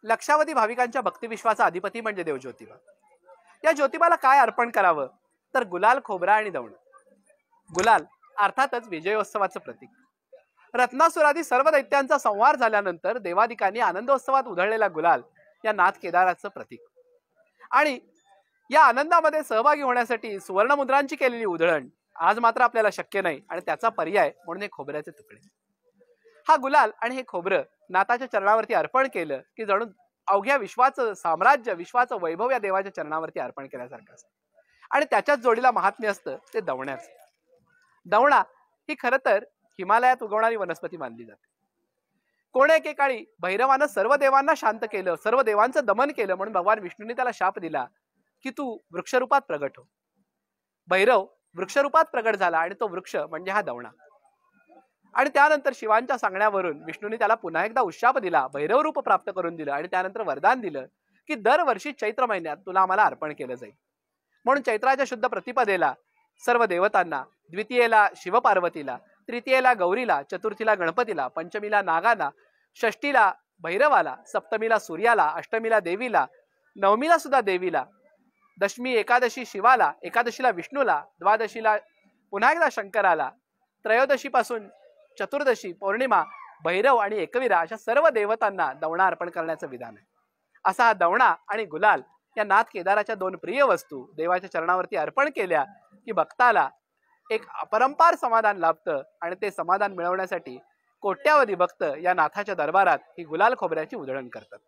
लक्षावधी भाविकांच्या भक्तिविश्वाचा अधिपती म्हणजे देव ज्योतिबा. या ज्योतिबाला काय अर्पण करावं तर गुलाल, खोबरा आणि दवण. गुलाल अर्थातच विजयोत्सवाचं प्रतीक. रत्नासुरादी सर्व दैत्यांचा संहार झाल्यानंतर देवादिकांनी आनंदोत्सवात उधळलेला गुलाल या नाथ केदाराचं प्रतीक. आणि या आनंदामध्ये सहभागी होण्यासाठी सुवर्णमुद्रांची केलेली उधळण आज मात्र आपल्याला शक्य नाही आणि त्याचा पर्याय म्हणून हे खोबऱ्याचे तुकडे. हा गुलाल आणि हे खोबरं नाथाच्या चरणावरती अर्पण केलं की जणू अवघ्या विश्वाचं साम्राज्य, विश्वाचं वैभव या देवाच्या चरणावरती अर्पण केल्यासारखं असतं. आणि त्याच्याच जोडीला महात्म्य असतं ते दवण्याचं. दवणा ही खरं तर हिमालयात उगवणारी वनस्पती मानली जाते. कोण एकेकाळी भैरवानं सर्व देवांना शांत केलं, सर्व देवांचं दमन केलं म्हणून भगवान विष्णूंनी त्याला शाप दिला की तू वृक्षरूपात प्रगट हो. भैरव वृक्षरूपात प्रगट झाला आणि तो वृक्ष म्हणजे हा दवणा. आणि त्यानंतर शिवांच्या सांगण्यावरून विष्णूंनी त्याला पुन्हा एकदा उशाप दिला, भैरव रूप प्राप्त करून दिलं आणि त्यानंतर वरदान दिलं की दरवर्षी चैत्र महिन्यात तुला आम्हाला अर्पण केलं जाईल. म्हणून चैत्राच्या शुद्ध प्रतिपदेला सर्व देवतांना, द्वितीयेला शिवपार्वतीला, तृतीयेला गौरीला, चतुर्थीला गणपतीला, पंचमीला नागाला, षष्टीला भैरवाला, सप्तमीला सूर्याला, अष्टमीला देवीला, नवमीला सुद्धा देवीला, दशमी एकादशी शिवाला, एकादशीला विष्णूला, द्वादशीला पुन्हा एकदा शंकराला, त्रयोदशी पासून चतुर्दशी पौर्णिमा भैरव आणि एकविरा अशा सर्व देवतांना दवणा अर्पण करण्याचं विधान आहे. असा हा दवणा आणि गुलाल या नाथ केदाराच्या दोन प्रिय वस्तू देवाच्या चरणावरती अर्पण केल्या की भक्ताला एक अपरंपार समाधान लाभतं आणि ते समाधान मिळवण्यासाठी कोट्यावधी भक्त या नाथाच्या दरबारात ही गुलाल खोबऱ्याची उधळण करतात.